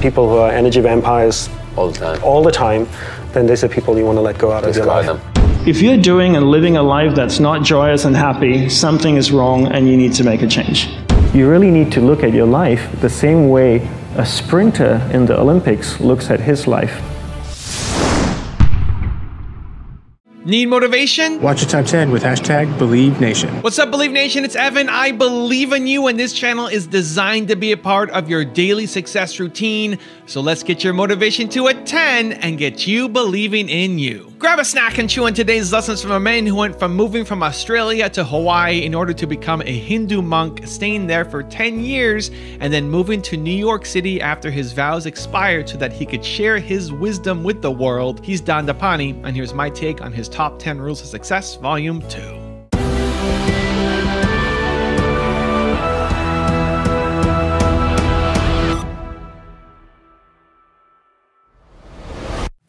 people who are energy vampires all the time, then these are people you want to let go out of your life. If you're doing and living a life that's not joyous and happy, something is wrong and you need to make a change. You really need to look at your life the same way a sprinter in the Olympics looks at his life. Need motivation? Watch the top 10 with #BelieveNation. What's up, Believe Nation? It's Evan. I believe in you, and this channel is designed to be a part of your daily success routine. So let's get your motivation to a 10 and get you believing in you. Grab a snack and chew on today's lessons from a man who went from moving from Australia to Hawaii in order to become a Hindu monk, staying there for 10 years, and then moving to New York City after his vows expired so that he could share his wisdom with the world. He's Dandapani, and here's my take on his Top 10 Rules of Success, Volume 2.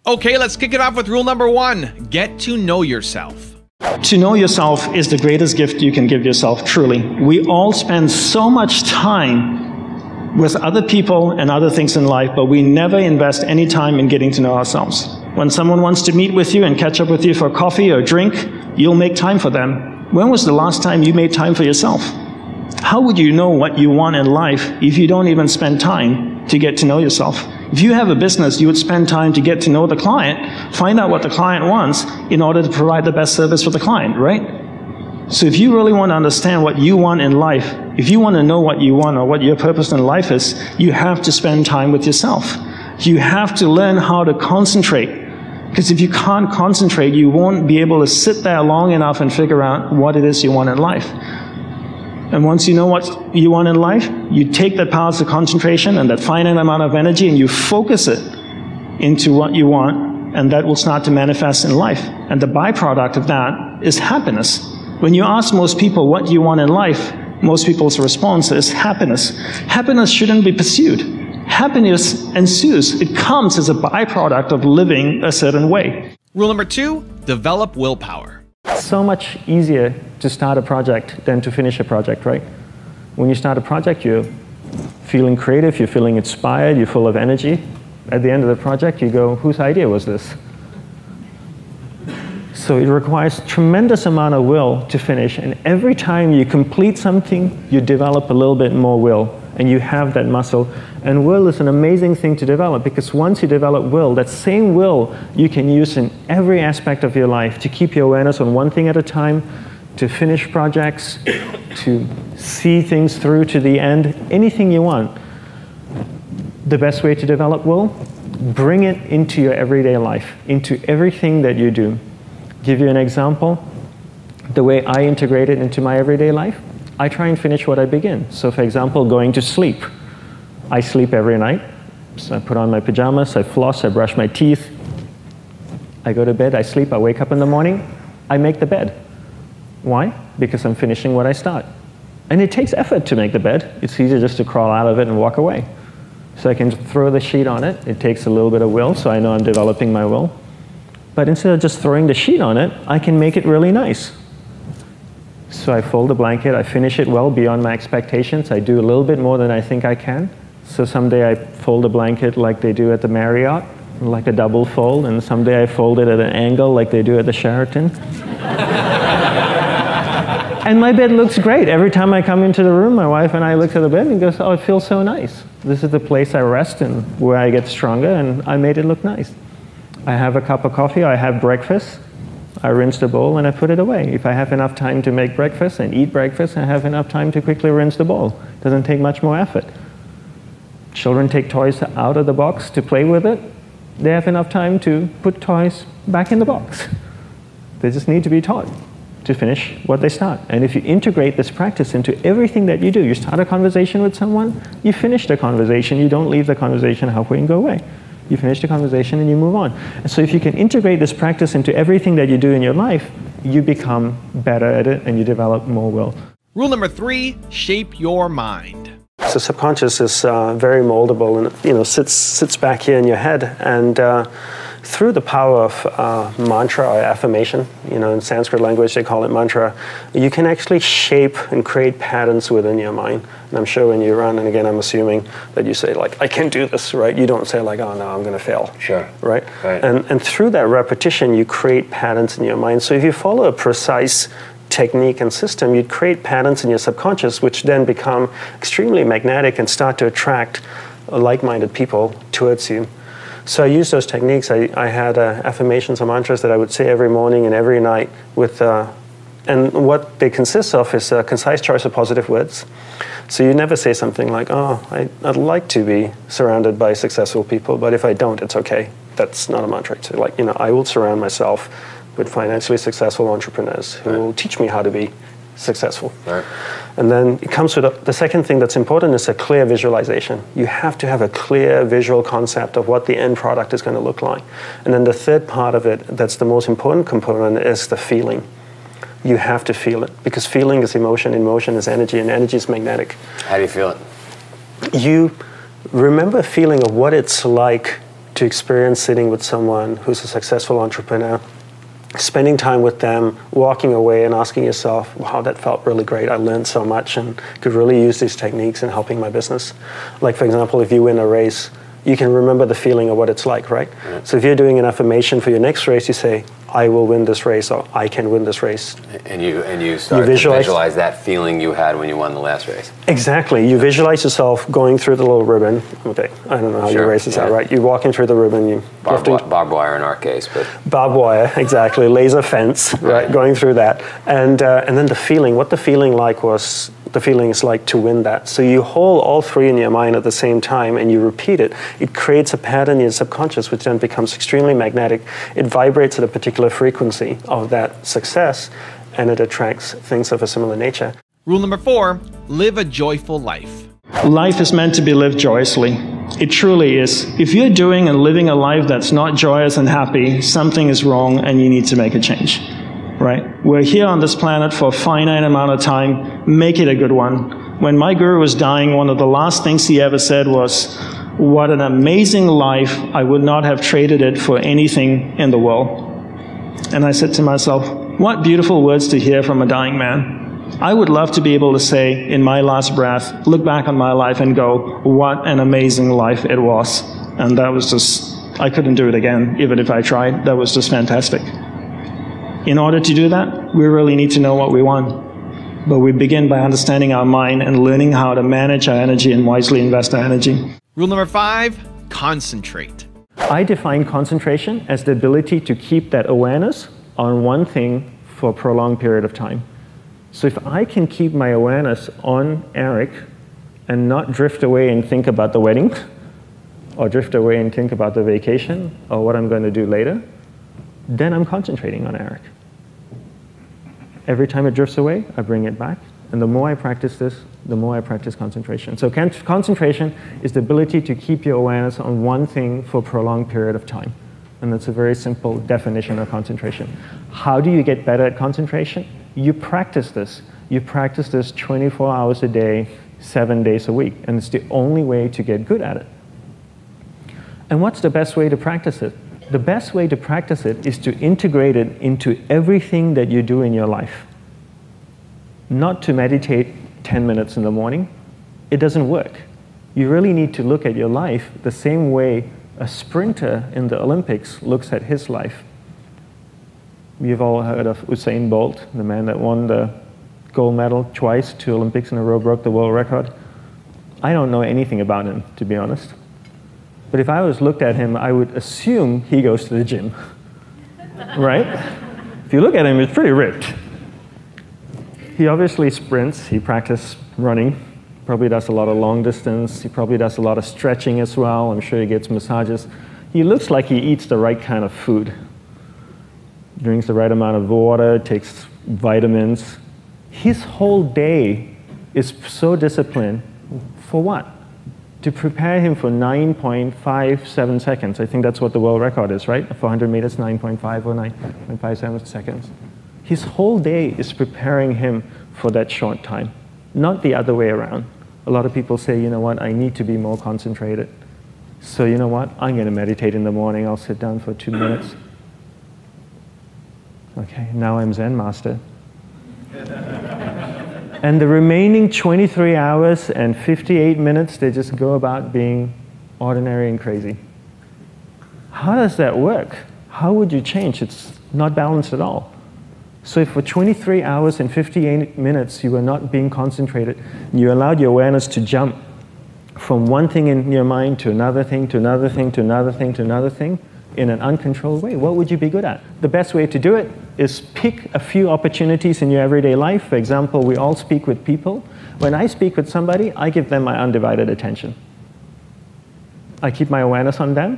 Okay, let's kick it off with rule number 1. Get to know yourself. To know yourself is the greatest gift you can give yourself, truly. We all spend so much time with other people and other things in life, but we never invest any time in getting to know ourselves. When someone wants to meet with you and catch up with you for coffee or drink, you'll make time for them. When was the last time you made time for yourself? How would you know what you want in life if you don't even spend time to get to know yourself? If you have a business, you would spend time to get to know the client, find out what the client wants in order to provide the best service for the client, right? So if you really want to understand what you want in life, if you want to know what you want or what your purpose in life is, you have to spend time with yourself. You have to learn how to concentrate. Because if you can't concentrate, you won't be able to sit there long enough and figure out what it is you want in life. And once you know what you want in life, you take that power of concentration and that finite amount of energy and you focus it into what you want, and that will start to manifest in life. And the byproduct of that is happiness. When you ask most people what you want in life, most people's response is happiness. Happiness shouldn't be pursued. Happiness ensues. It comes as a byproduct of living a certain way. Rule number 2, develop willpower. It's so much easier to start a project than to finish a project, right? When you start a project, you're feeling creative, you're feeling inspired, you're full of energy. At the end of the project, you go, whose idea was this? So it requires tremendous amount of will to finish, and every time you complete something, you develop a little bit more will, and you have that muscle. And will is an amazing thing to develop, because once you develop will, that same will you can use in every aspect of your life to keep your awareness on one thing at a time, to finish projects, to see things through to the end, anything you want. The best way to develop will, bring it into your everyday life, into everything that you do. Give you an example, the way I integrate it into my everyday life, I try and finish what I begin. So for example, going to sleep. I sleep every night. So I put on my pajamas, I floss, I brush my teeth. I go to bed, I sleep, I wake up in the morning, I make the bed. Why? Because I'm finishing what I start. And it takes effort to make the bed. It's easier just to crawl out of it and walk away. So I can throw the sheet on it. It takes a little bit of will, so I know I'm developing my will. But instead of just throwing the sheet on it, I can make it really nice. So I fold the blanket, I finish it well beyond my expectations. I do a little bit more than I think I can. So someday I fold a blanket like they do at the Marriott, like a double fold, and someday I fold it at an angle like they do at the Sheraton. And my bed looks great. Every time I come into the room, my wife and I look at the bed and goes, oh, it feels so nice. This is the place I rest and where I get stronger, and I made it look nice. I have a cup of coffee, I have breakfast, I rinse the bowl and I put it away. If I have enough time to make breakfast and eat breakfast, I have enough time to quickly rinse the bowl. It doesn't take much more effort. Children take toys out of the box to play with it. They have enough time to put toys back in the box. They just need to be taught to finish what they start. And if you integrate this practice into everything that you do, you start a conversation with someone, you finish the conversation, you don't leave the conversation halfway and go away. You finish the conversation and you move on. And so if you can integrate this practice into everything that you do in your life, you become better at it and you develop more will. Rule number 3, shape your mind. So subconscious is very moldable and sits back here in your head. And through the power of mantra or affirmation, in Sanskrit language they call it mantra, you can actually shape and create patterns within your mind. And I'm sure when you run, and again I'm assuming that you say like, I can do this, right? You don't say like, oh no, I'm going to fail. Sure. Right? Right. And through that repetition, you create patterns in your mind. So if you follow a precise technique and system, you'd create patterns in your subconscious, which then become extremely magnetic and start to attract like-minded people towards you. So I use those techniques. I had affirmations or mantras that I would say every morning and every night with, and what they consist of is a concise choice of positive words. So you never say something like, oh, I'd like to be surrounded by successful people, but if I don't, it's okay. That's not a mantra. So like, I will surround myself with financially successful entrepreneurs who will teach me how to be successful. Right. And then it comes with the second thing that's important is a clear visualization. You have to have a clear visual concept of what the end product is going to look like. And then the third part of it, that's the most important component, is the feeling. You have to feel it, because feeling is emotion, emotion is energy, and energy is magnetic. How do you feel it? You remember a feeling of what it's like to experience sitting with someone who's a successful entrepreneur, spending time with them, walking away and asking yourself, wow, that felt really great. I learned so much and could really use these techniques in helping my business. Like, for example, if you win a race, you can remember the feeling of what it's like, right? Mm-hmm. So if you're doing an affirmation for your next race, you say, I will win this race, or I can win this race. And you start to visualize that feeling you had when you won the last race. Exactly. You visualize yourself going through the little ribbon. Okay, I don't know how your races are, right? You're walking through the ribbon. Barbed wire in our case, but barbed wire, exactly. Laser fence, right? Going through that, and then the feeling. What the feeling like was. The feeling is like to win that. So you hold all three in your mind at the same time and you repeat it. It creates a pattern in your subconscious, which then becomes extremely magnetic. It vibrates at a particular frequency of that success, and it attracts things of a similar nature. Rule number 4, live a joyful life. Life is meant to be lived joyously. It truly is. If you're doing and living a life that's not joyous and happy, something is wrong and you need to make a change. Right? We're here on this planet for a finite amount of time. Make it a good one. When my guru was dying, one of the last things he ever said was, what an amazing life. I would not have traded it for anything in the world. And I said to myself, what beautiful words to hear from a dying man. I would love to be able to say in my last breath, look back on my life and go, what an amazing life it was. And that was just, I couldn't do it again, even if I tried. That was just fantastic. In order to do that, we really need to know what we want. But we begin by understanding our mind and learning how to manage our energy and wisely invest our energy. Rule number 5, concentrate. I define concentration as the ability to keep that awareness on one thing for a prolonged period of time. So if I can keep my awareness on Eric and not drift away and think about the wedding, or drift away and think about the vacation, or what I'm going to do later, then I'm concentrating on Eric. Every time it drifts away, I bring it back. And the more I practice this, the more I practice concentration. So concentration is the ability to keep your awareness on one thing for a prolonged period of time. And that's a very simple definition of concentration. How do you get better at concentration? You practice this. You practice this 24 hours a day, 7 days a week. And it's the only way to get good at it. And what's the best way to practice it? The best way to practice it is to integrate it into everything that you do in your life. Not to meditate 10 minutes in the morning. It doesn't work. You really need to look at your life the same way a sprinter in the Olympics looks at his life. You've all heard of Usain Bolt, the man that won the gold medal twice, 2 Olympics in a row, broke the world record. I don't know anything about him, to be honest. But if I was looked at him, I would assume he goes to the gym, right? If you look at him, he's pretty ripped. He obviously sprints, he practices running, probably does a lot of long distance, he probably does a lot of stretching as well, I'm sure he gets massages. He looks like he eats the right kind of food, drinks the right amount of water, takes vitamins. His whole day is so disciplined. For what? To prepare him for 9.57 seconds. I think that's what the world record is, right? For 100 meters, 9.5 or 9.57 seconds. His whole day is preparing him for that short time, not the other way around. A lot of people say, you know what, I need to be more concentrated. So you know what? I'm going to meditate in the morning. I'll sit down for 2 minutes. Okay, now I'm Zen master. And the remaining 23 hours and 58 minutes, they just go about being ordinary and crazy. How does that work? How would you change? It's not balanced at all. So if for 23 hours and 58 minutes you were not being concentrated, you allowed your awareness to jump from one thing in your mind to another thing, to another thing, to another thing, to another thing, in an uncontrolled way, what would you be good at? The best way to do it is pick a few opportunities in your everyday life. For example, we all speak with people. When I speak with somebody, I give them my undivided attention. I keep my awareness on them,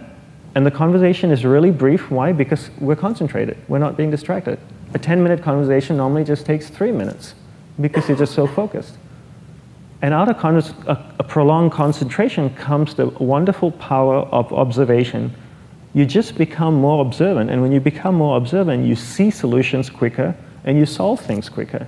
and the conversation is really brief. Why? Because we're concentrated. We're not being distracted. A 10-minute conversation normally just takes 3 minutes because you're just so focused. And out of a prolonged concentration comes the wonderful power of observation. You just become more observant, and when you become more observant, you see solutions quicker and you solve things quicker.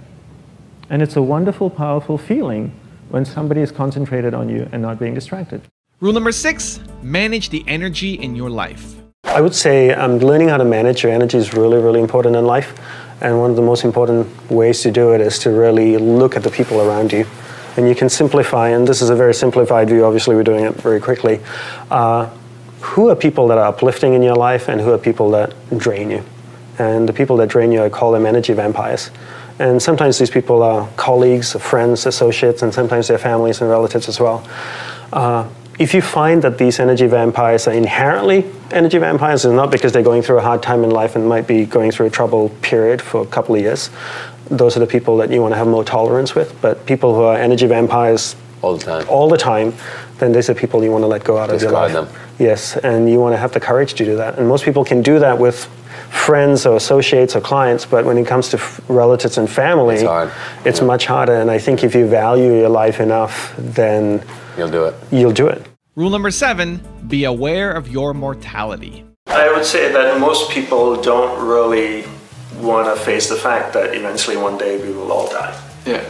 And it's a wonderful, powerful feeling when somebody is concentrated on you and not being distracted. Rule number 6, manage the energy in your life. I would say learning how to manage your energy is really, really important in life. And one of the most important ways to do it is to really look at the people around you. And you can simplify, and this is a very simplified view, obviously we're doing it very quickly. Who are people that are uplifting in your life and who are people that drain you? And the people that drain you, I call them energy vampires. And sometimes these people are colleagues, friends, associates, and sometimes they're families and relatives as well. If you find that these energy vampires are inherently energy vampires, it's not because they're going through a hard time in life and might be going through a troubled period for a couple of years. Those are the people that you want to have more tolerance with. But people who are energy vampires all the time, then these are people you want to let go out of your life. Them. Yes, and you want to have the courage to do that. And most people can do that with friends or associates or clients, but when it comes to relatives and family, it's much harder. And I think if you value your life enough, then you'll do it. You'll do it. Rule number 7, be aware of your mortality. I would say that most people don't really want to face the fact that eventually one day we will all die. Yeah.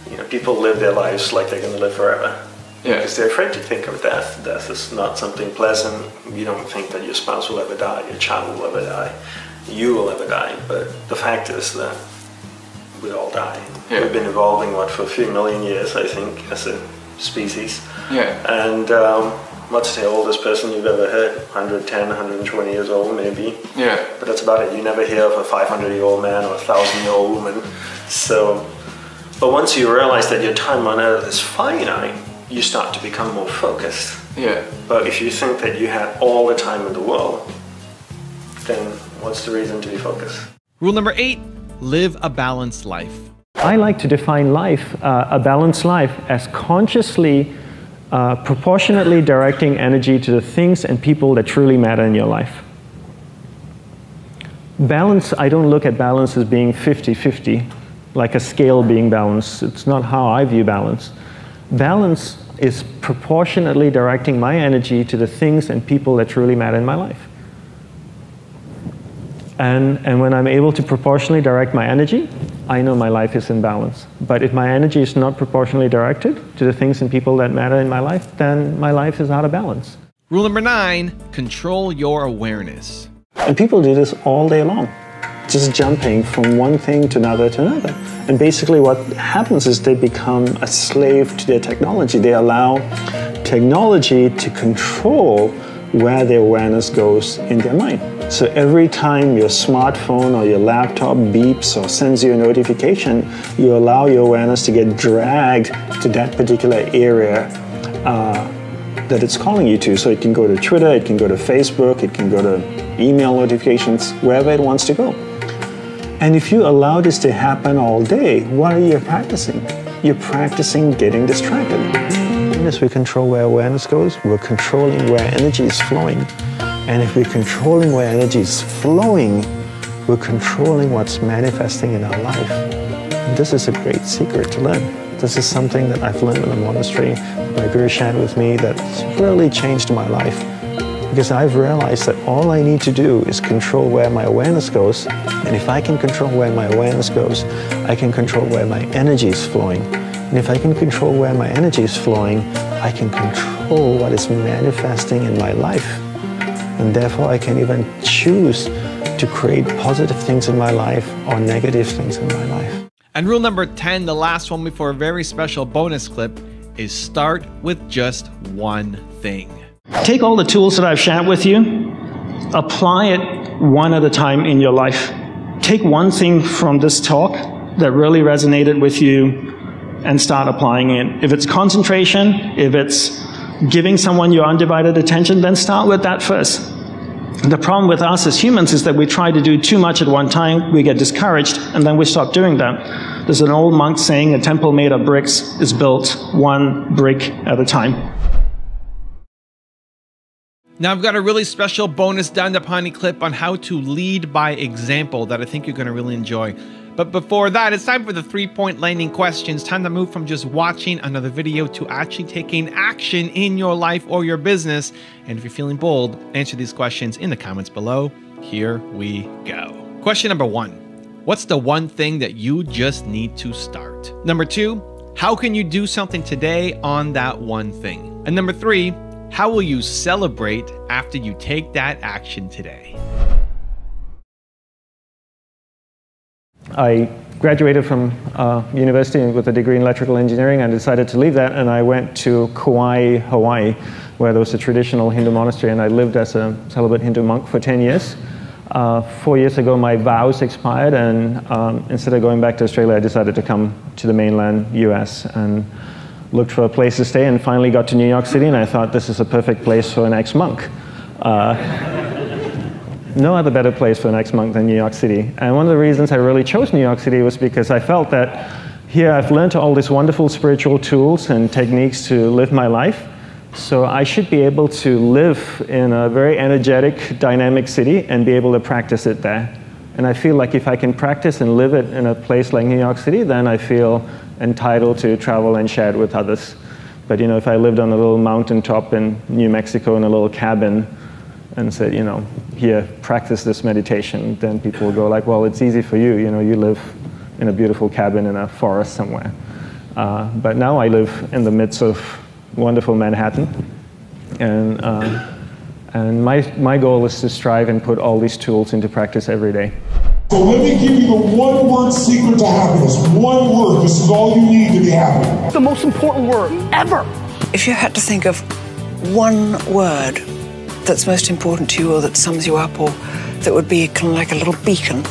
You know, people live their lives like they're going to live forever. Yeah. Because they're afraid to think of death. Death is not something pleasant. You don't think that your spouse will ever die, your child will ever die, you will ever die. But the fact is that we all die. Yeah. We've been evolving, for a few million years, I think, as a species. Yeah. And what's the oldest person you've ever heard? 110, 120 years old, maybe. Yeah. But that's about it. You never hear of a 500-year-old man or a 1,000-year-old woman. So, but once you realize that your time on Earth is finite, you start to become more focused. Yeah. But if you think that you had all the time in the world, then what's the reason to be focused? Rule number 8, live a balanced life. I like to define life, a balanced life, as consciously, proportionately directing energy to the things and people that truly matter in your life. Balance, I don't look at balance as being 50-50, like a scale being balanced. It's not how I view balance. Balance is proportionately directing my energy to the things and people that truly matter in my life. And when I'm able to proportionally direct my energy, I know my life is in balance. But if my energy is not proportionally directed to the things and people that matter in my life, then my life is out of balance. Rule number 9, control your awareness. And people do this all day long, just jumping from one thing to another to another. And basically what happens is they become a slave to their technology. They allow technology to control where their awareness goes in their mind. So every time your smartphone or your laptop beeps or sends you a notification, you allow your awareness to get dragged to that particular area that it's calling you to. So it can go to Twitter, it can go to Facebook, it can go to email notifications, wherever it wants to go. And if you allow this to happen all day, what are you practicing? You're practicing getting distracted. As we control where awareness goes, we're controlling where energy is flowing. And if we're controlling where energy is flowing, we're controlling what's manifesting in our life. And this is a great secret to learn. This is something that I've learned in the monastery. My guru shared with me that's really changed my life. Because I've realized that all I need to do is control where my awareness goes. And if I can control where my awareness goes, I can control where my energy is flowing. And if I can control where my energy is flowing, I can control control what is manifesting in my life. And therefore, I can even choose to create positive things in my life or negative things in my life. And rule number 10, the last one before a very special bonus clip, is start with just one thing. Take all the tools that I've shared with you, apply it one at a time in your life. Take one thing from this talk that really resonated with you and start applying it. If it's concentration, if it's giving someone your undivided attention, then start with that first. The problem with us as humans is that we try to do too much at one time, we get discouraged, and then we stop doing that. There's an old monk saying, a temple made of bricks is built one brick at a time. Now I've got a really special bonus Dandapani clip on how to lead by example that I think you're going to really enjoy. But before that, it's time for the 3-point landing questions. Time to move from just watching another video to actually taking action in your life or your business. And if you're feeling bold, answer these questions in the comments below. Here we go. Question number 1. What's the one thing that you just need to start? Number 2, how can you do something today on that one thing? And number 3, how will you celebrate after you take that action today? I graduated from university with a degree in electrical engineering and decided to leave that, and I went to Kauai, Hawaii, where there was a traditional Hindu monastery, and I lived as a celibate Hindu monk for 10 years. 4 years ago, my vows expired, and instead of going back to Australia, I decided to come to the mainland US and looked for a place to stay, and finally got to New York City, and I thought this is a perfect place for an ex-monk. No other better place for an ex-monk than New York City. And one of the reasons I really chose New York City was because I felt that here I've learned all these wonderful spiritual tools and techniques to live my life. So I should be able to live in a very energetic, dynamic city and be able to practice it there. And I feel like if I can practice and live it in a place like New York City, then I feel entitled to travel and share it with others. But you know, if I lived on a little mountaintop in New Mexico in a little cabin and said, you know, here, practice this meditation, then people will go like, well, it's easy for you, you know, you live in a beautiful cabin in a forest somewhere. But now I live in the midst of wonderful Manhattan, and my goal is to strive and put all these tools into practice every day. So let me give you the one-word secret to happiness. One word. This is all you need to be happy. The most important word ever. If you had to think of one word that's most important to you, or that sums you up, or that would be kind of like a little beacon.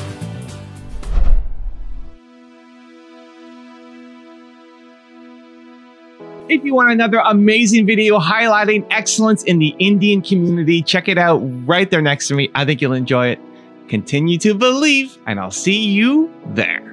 If you want another amazing video highlighting excellence in the Indian community, check it out right there next to me. I think you'll enjoy it. Continue to believe, and I'll see you there.